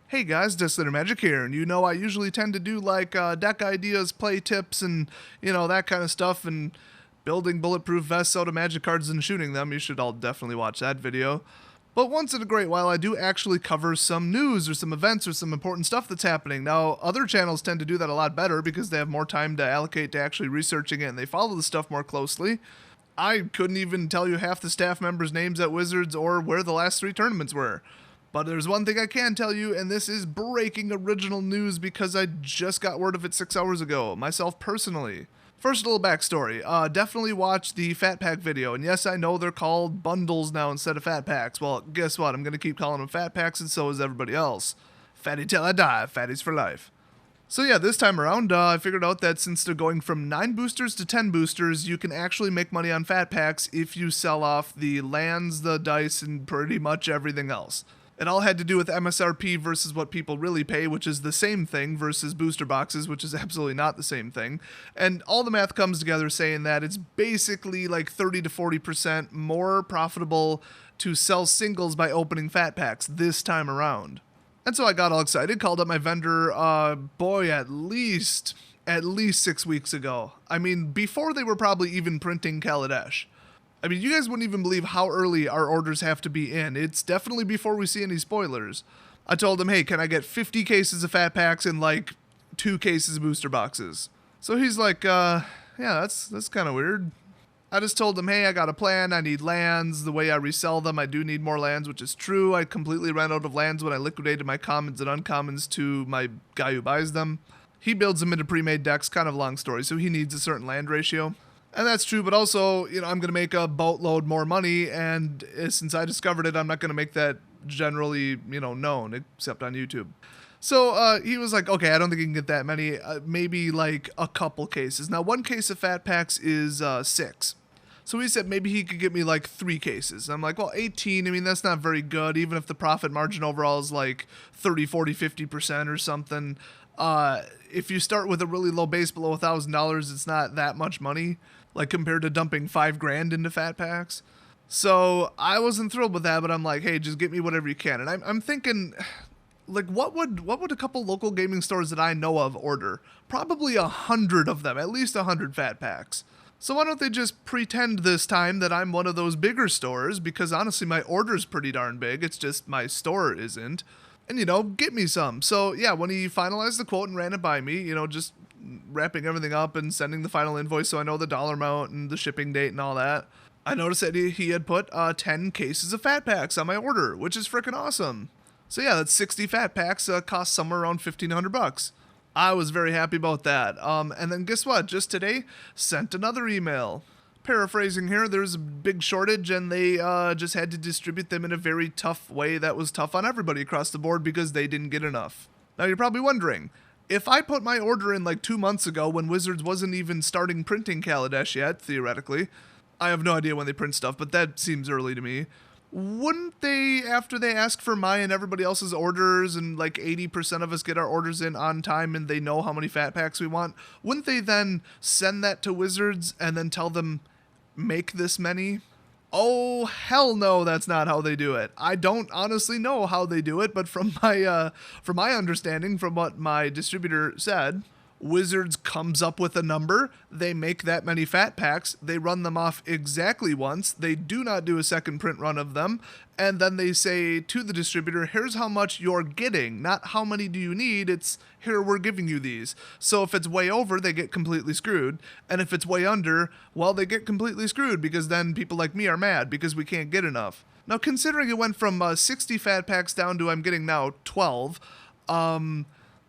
Hey guys, Distributor Magic here, and you know I usually tend to do like deck ideas, play tips, and that kind of stuff, and building bulletproof vests out of magic cards and shooting them. You should all definitely watch that video. But once in a great while, I do actually cover some news or some events or some important stuff that's happening. Now, other channels tend to do that a lot better because they have more time to allocate to actually researching it and they follow the stuff more closely. I couldn't even tell you half the staff members' names at Wizards or where the last 3 tournaments were. But there's one thing I can tell you, and this is breaking original news because I just got word of it 6 hours ago, myself personally. First, a little backstory. Definitely watch the Fat Pack video, and yes, I know they're called bundles now instead of Fat Packs. Well, guess what? I'm going to keep calling them Fat Packs, and so is everybody else. Fatty till I die, fatties for life. So yeah, this time around, I figured out that since they're going from 9 boosters to 10 boosters, you can actually make money on Fat Packs if you sell off the lands, the dice, and pretty much everything else. It all had to do with MSRP versus what people really pay, which is the same thing, versus booster boxes, which is absolutely not the same thing. And all the math comes together saying that it's basically like 30 to 40% more profitable to sell singles by opening Fat Packs this time around. And so I got all excited, called up my vendor, at least 6 weeks ago. I mean, before they were probably even printing Kaladesh. I mean, you guys wouldn't even believe how early our orders have to be in. It's definitely before we see any spoilers. I told him, hey, can I get 50 cases of Fat Packs and like 2 cases of booster boxes? So he's like, yeah, that's kind of weird. I just told him, hey, I got a plan. I need lands. The way I resell them, I do need more lands, which is true. I completely ran out of lands when I liquidated my commons and uncommons to my guy who buys them. He builds them into pre-made decks, kind of long story, so he needs a certain land ratio. And that's true, but also, I'm going to make a boatload more money, and since I discovered it, I'm not going to make that generally, known, except on YouTube. So he was like, okay, I don't think you can get that many, maybe like a couple cases. Now, 1 case of Fat Packs is 6. So he said maybe he could get me like 3 cases. I'm like, well, 18, I mean, that's not very good, even if the profit margin overall is like 30, 40, 50% or something. If you start with a really low base below $1,000, it's not that much money, like compared to dumping $5,000 into Fat Packs. So I wasn't thrilled with that, but I'm like, hey, just get me whatever you can. And I'm thinking, like, what would a couple local gaming stores that I know of order? Probably 100 of them, at least 100 Fat Packs. So why don't they just pretend this time that I'm one of those bigger stores, because honestly my order's pretty darn big, it's just my store isn't. And, get me some. So, yeah, when he finalized the quote and ran it by me, just wrapping everything up and sending the final invoice so I know the dollar amount and the shipping date and all that, I noticed that he had put 10 cases of Fat Packs on my order, which is freaking awesome. So, yeah, that's 60 Fat Packs, cost somewhere around $1,500. I was very happy about that. And then guess what? Just today, sent another email. Paraphrasing here, there's a big shortage and they just had to distribute them in a very tough way that was tough on everybody across the board because they didn't get enough. Now you're probably wondering, if I put my order in like 2 months ago when Wizards wasn't even starting printing Kaladesh yet, theoretically, I have no idea when they print stuff, but that seems early to me, wouldn't they, after they ask for my and everybody else's orders and like 80% of us get our orders in on time and they know how many Fat Packs we want, wouldn't they then send that to Wizards and then tell them, make this many? Oh, hell no, that's not how they do it. I don't honestly know how they do it, but from my understanding, from what my distributor said, Wizards comes up with a number, they make that many Fat Packs, they run them off exactly once, they do not do a second print run of them, and then they say to the distributor, here's how much you're getting, not how many do you need, it's here, we're giving you these. So if it's way over, they get completely screwed, and if it's way under, well, they get completely screwed, because then people like me are mad because we can't get enough. Now, considering it went from 60 Fat Packs down to I'm getting now 12,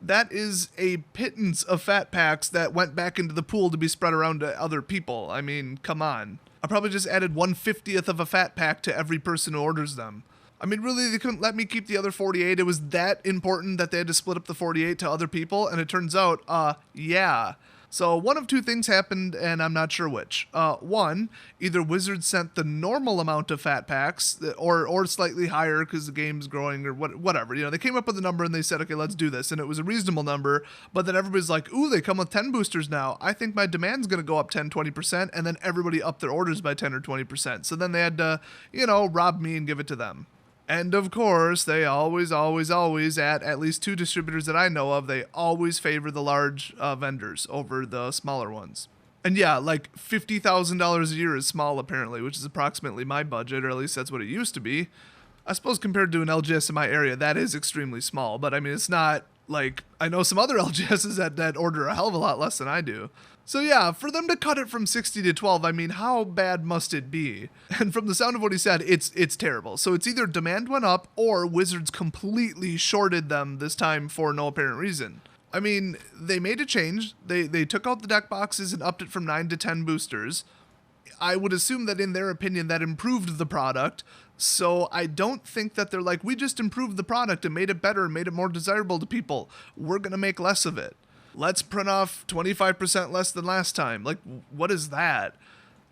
that is a pittance of Fat Packs that went back into the pool to be spread around to other people. I mean, come on. I probably just added 1/50th of a Fat Pack to every person who orders them. I mean, really, they couldn't let me keep the other 48. It was that important that they had to split up the 48 to other people, and it turns out, yeah. So one of 2 things happened, and I'm not sure which. One, either Wizards sent the normal amount of Fat Packs, or slightly higher because the game's growing, or whatever. They came up with a number and they said, okay, let's do this. And it was a reasonable number, but then everybody's like, ooh, they come with 10 boosters now. I think my demand's going to go up 10, 20%, and then everybody upped their orders by 10 or 20%. So then they had to, rob me and give it to them. And of course, they always, at least two distributors that I know of, they always favor the large vendors over the smaller ones. And yeah, like $50,000 a year is small apparently, which is approximately my budget, or at least that's what it used to be. I suppose compared to an LGS in my area, that is extremely small. But I mean, it's not like I know some other LGSs that order a hell of a lot less than I do. So yeah, for them to cut it from 60 to 12, I mean, how bad must it be? And from the sound of what he said, it's terrible. So it's either demand went up or Wizards completely shorted them this time for no apparent reason. I mean, they made a change. They took out the deck boxes and upped it from 9 to 10 boosters. I would assume that in their opinion that improved the product. So I don't think that they're like, we just improved the product and made it better and made it more desirable to people. We're going to make less of it. Let's print off 25% less than last time. Like, what is that?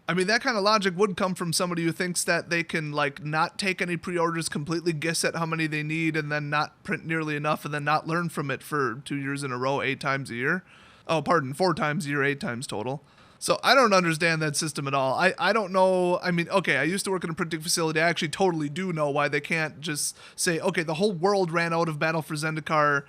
I mean, that kind of logic would come from somebody who thinks that they can, like, not take any pre-orders, completely guess at how many they need, and then not print nearly enough, and then not learn from it for 2 years in a row, 8 times a year. Oh, pardon, 4 times a year, 8 times total. So I don't understand that system at all. I don't know. I mean, okay, I used to work in a printing facility. I actually totally do know why they can't just say, okay, the whole world ran out of Battle for Zendikar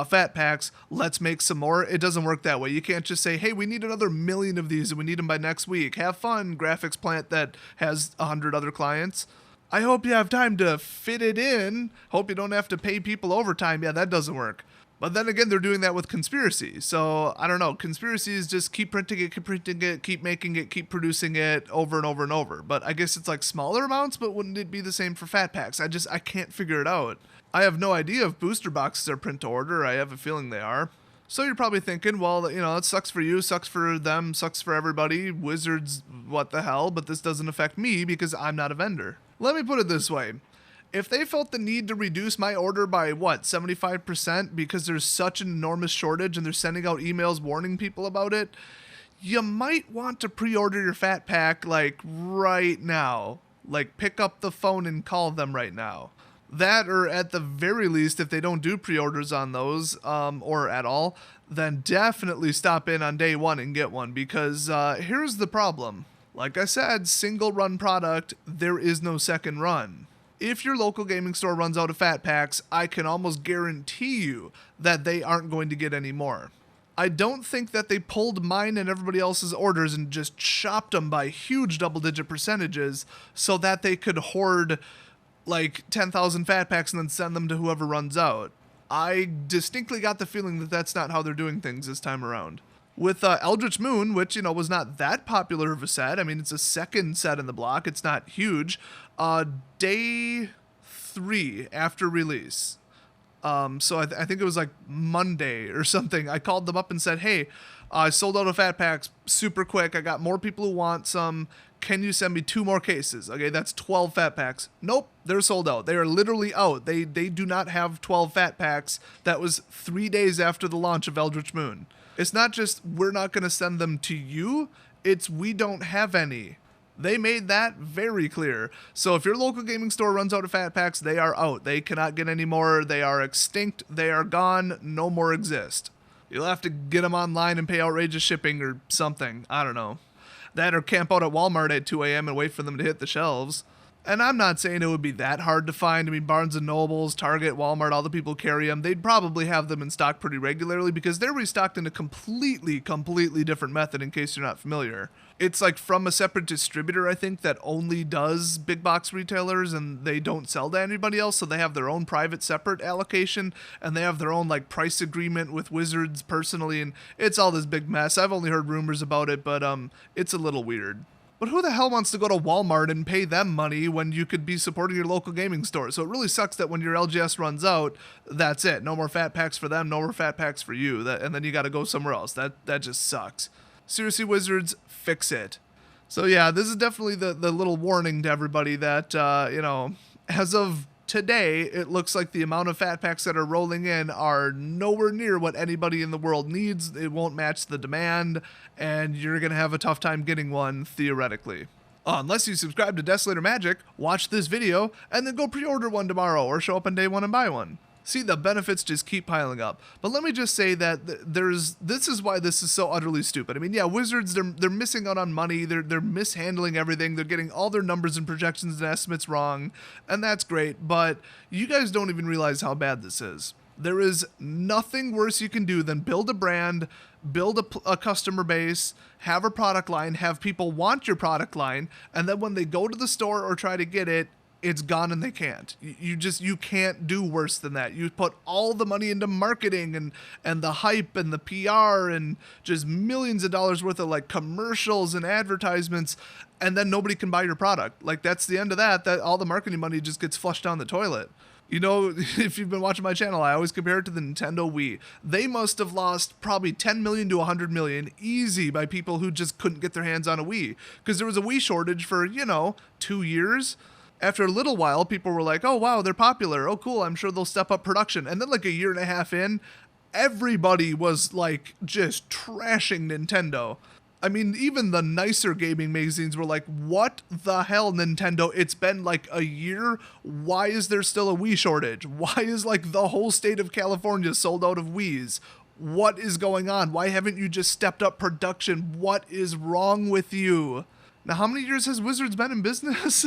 fat packs. Let's make some more. It doesn't work that way. You can't just say, hey, we need another 1,000,000 of these and we need them by next week. Have fun, graphics plant that has 100 other clients. I hope you have time to fit it in. Hope you don't have to pay people overtime. Yeah, that doesn't work. But then again, they're doing that with Conspiracy. So, I don't know. Conspiracy is just keep printing it, keep making it, keep producing it over and over and over. But I guess it's like smaller amounts, but wouldn't it be the same for fat packs? I can't figure it out. I have no idea if booster boxes are print to order. I have a feeling they are. So you're probably thinking, well, you know, it sucks for you, sucks for them, sucks for everybody. Wizards, what the hell? But this doesn't affect me because I'm not a vendor. Let me put it this way. If they felt the need to reduce my order by, 75% because there's such an enormous shortage and they're sending out emails warning people about it, you might want to pre-order your fat pack, like, right now. Like, pick up the phone and call them right now. That, or at the very least, if they don't do pre-orders on those, or at all, then definitely stop in on day one and get one, because here's the problem. Like I said, single run product, there is no second run. If your local gaming store runs out of fat packs, I can almost guarantee you that they aren't going to get any more. I don't think that they pulled mine and everybody else's orders and just chopped them by huge double-digit percentages so that they could hoard like 10,000 fat packs and then send them to whoever runs out. I distinctly got the feeling that that's not how they're doing things this time around. With Eldritch Moon, which, you know, was not that popular of a set. I mean, it's a second set in the block. It's not huge. Day 3 after release. So I think it was like Monday or something. I called them up and said, hey, I sold out of fat packs super quick. I got more people who want some. Can you send me 2 more cases? Okay, that's 12 fat packs. Nope, they're sold out. They are literally out. They do not have 12 fat packs. That was 3 days after the launch of Eldritch Moon. It's not just we're not going to send them to you. It's we don't have any. They made that very clear. So if your local gaming store runs out of fat packs, they are out. They cannot get any more. They are extinct. They are gone. No more exist. You'll have to get them online and pay outrageous shipping or something. I don't know. That or camp out at Walmart at 2 a.m. and wait for them to hit the shelves. And I'm not saying it would be that hard to find. I mean, Barnes & Nobles, Target, Walmart, all the people carry them. They'd probably have them in stock pretty regularly because they're restocked in a completely different method in case you're not familiar. It's like from a separate distributor, I think, that only does big box retailers and they don't sell to anybody else. So they have their own private separate allocation and they have their own like price agreement with Wizards personally. And it's all this big mess. I've only heard rumors about it, but it's a little weird. But who the hell wants to go to Walmart and pay them money when you could be supporting your local gaming store? So it really sucks that when your LGS runs out, that's it. No more fat packs for them, no more fat packs for you. And then you got to go somewhere else. That just sucks. Seriously, Wizards, fix it. So yeah, this is definitely the little warning to everybody that, as of today, it looks like the amount of fat packs that are rolling in are nowhere near what anybody in the world needs. It won't match the demand, and you're going to have a tough time getting one, theoretically. Unless you subscribe to Desolator Magic, watch this video, and then go pre-order one tomorrow, or show up on day 1 and buy one. See, the benefits just keep piling up. But let me just say that this is why this is so utterly stupid. I mean, yeah, Wizards, they're missing out on money. They're mishandling everything. They're getting all their numbers and projections and estimates wrong, and that's great. But you guys don't even realize how bad this is. There is nothing worse you can do than build a brand, build a customer base, have a product line, have people want your product line, and then when they go to the store or try to get it, it's gone and they can't. You can't do worse than that. You put all the money into marketing and the hype and the PR and just millions of dollars worth of like commercials and advertisements, and then nobody can buy your product. Like, that's the end of that. That all the marketing money just gets flushed down the toilet. You know, if you've been watching my channel, I always compare it to the Nintendo Wii. They must have lost probably 10 million to 100 million easy by people who just couldn't get their hands on a Wii. Because there was a Wii shortage for, 2 years. After a little while, people were like, oh, wow, they're popular. Oh, cool, I'm sure they'll step up production. And then like a year and a half in, everybody was like just trashing Nintendo. I mean, even the nicer gaming magazines were like, what the hell, Nintendo? It's been like a year. Why is there still a Wii shortage? Why is like the whole state of California sold out of Wiis? What is going on? Why haven't you just stepped up production? What is wrong with you? Now, how many years has Wizards been in business?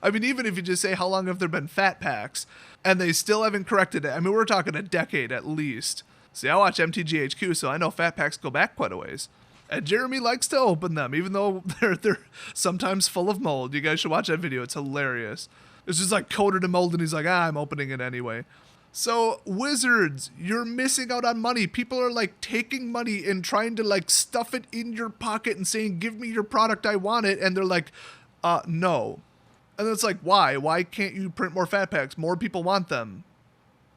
I mean, even if you just say how long have there been fat packs, and they still haven't corrected it. I mean, we're talking a decade at least. See, I watch MTGHQ, so I know fat packs go back quite a ways. And Jeremy likes to open them, even though they're sometimes full of mold. You guys should watch that video. It's hilarious. It's just like coated in mold, and he's like, I'm opening it anyway. So, Wizards, you're missing out on money. People are like taking money and trying to like stuff it in your pocket and saying, give me your product, I want it. And they're like, no. And then it's like, why? Why can't you print more fat packs? More people want them.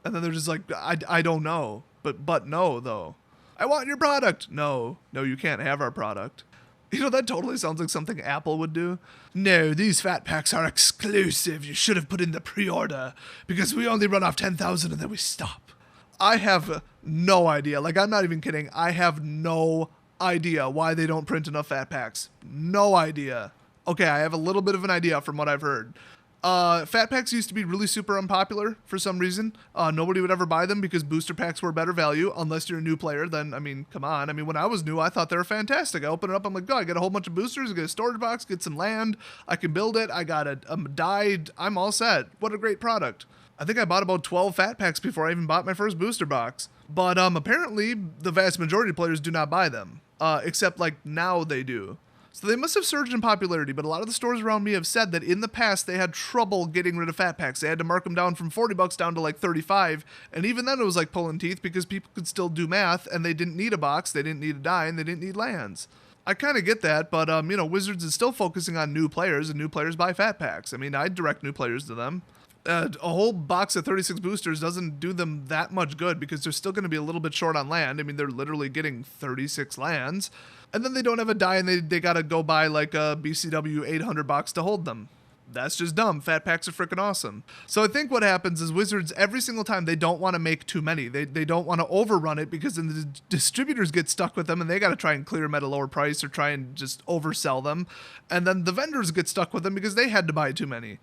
And then they're just like, I don't know. But no, though. I want your product. No, you can't have our product. You know, that totally sounds like something Apple would do. No, these fat packs are exclusive. You should have put in the pre-order because we only run off 10,000 and then we stop. I have no idea. Like, I'm not even kidding. I have no idea why they don't print enough fat packs. No idea. Okay, I have a little bit of an idea from what I've heard. Fat packs used to be really super unpopular for some reason. Nobody would ever buy them because booster packs were better value unless you're a new player. Then, I mean, come on. I mean, when I was new, I thought they were fantastic. I open it up, I'm like, oh, I get a whole bunch of boosters, I get a storage box, get some land, I can build it, I got a die, I'm all set. What a great product. I think I bought about 12 fat packs before I even bought my first booster box. But apparently, the vast majority of players do not buy them. Except, like, now they do. So they must have surged in popularity, but a lot of the stores around me have said that in the past they had trouble getting rid of fat packs. They had to mark them down from $40 down to like 35, and even then it was like pulling teeth because people could still do math and they didn't need a box, they didn't need a die, and they didn't need lands. I kind of get that, but Wizards is still focusing on new players, and new players buy fat packs. I mean, I direct new players to them. A whole box of 36 boosters doesn't do them that much good because they're still going to be a little bit short on land. I mean, they're literally getting 36 lands. And then they don't have a die, and they got to go buy like a BCW 800 box to hold them. That's just dumb. Fat packs are freaking awesome. So I think what happens is Wizards, every single time, they don't want to make too many. They don't want to overrun it because then the distributors get stuck with them, and they got to try and clear them at a lower price or try and just oversell them. And then the vendors get stuck with them because they had to buy too many.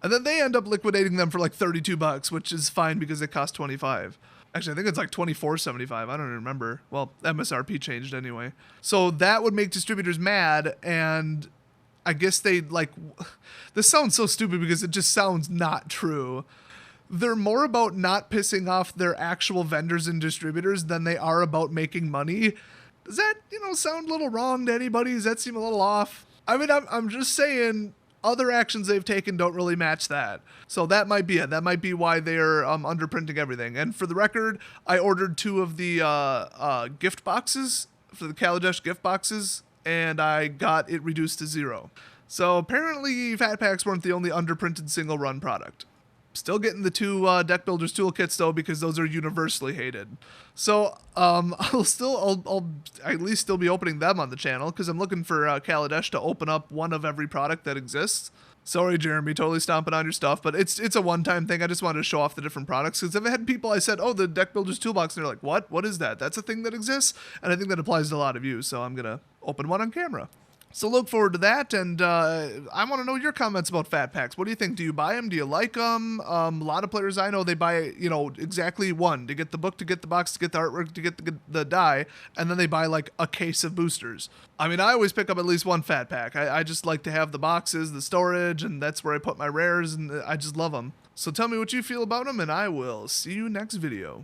And then they end up liquidating them for like $32, which is fine because they cost $25. Actually, I think it's like $24.75. I don't even remember. Well, MSRP changed anyway. So that would make distributors mad, and I guess they like... This sounds so stupid because it just sounds not true. They're more about not pissing off their actual vendors and distributors than they are about making money. Does that, sound a little wrong to anybody? Does that seem a little off? I mean, I'm just saying... Other actions they've taken don't really match that. So that might be it. That might be why they're underprinting everything. And for the record, I ordered 2 of the gift boxes, for the Kaladesh gift boxes, and I got it reduced to 0. So apparently Fat Packs weren't the only underprinted single run product. Still getting the 2 deck builders toolkits though, because those are universally hated. So I'll at least still be opening them on the channel because I'm looking for Kaladesh to open up one of every product that exists. Sorry, Jeremy, totally stomping on your stuff, but it's a one-time thing. I just wanted to show off the different products because I've had people, I said, oh, the deck builders toolbox, and they're like, what is that? That's a thing that exists, and I think that applies to a lot of you. So I'm gonna open one on camera. So look forward to that, and I want to know your comments about fat packs. What do you think? Do you buy them? Do you like them? A lot of players I know, they buy, exactly one to get the book, to get the box, to get the artwork, to get the die, and then they buy like a case of boosters. I mean, I always pick up at least one fat pack. I just like to have the boxes, the storage, and that's where I put my rares, and I just love them. So tell me what you feel about them, and I will see you next video.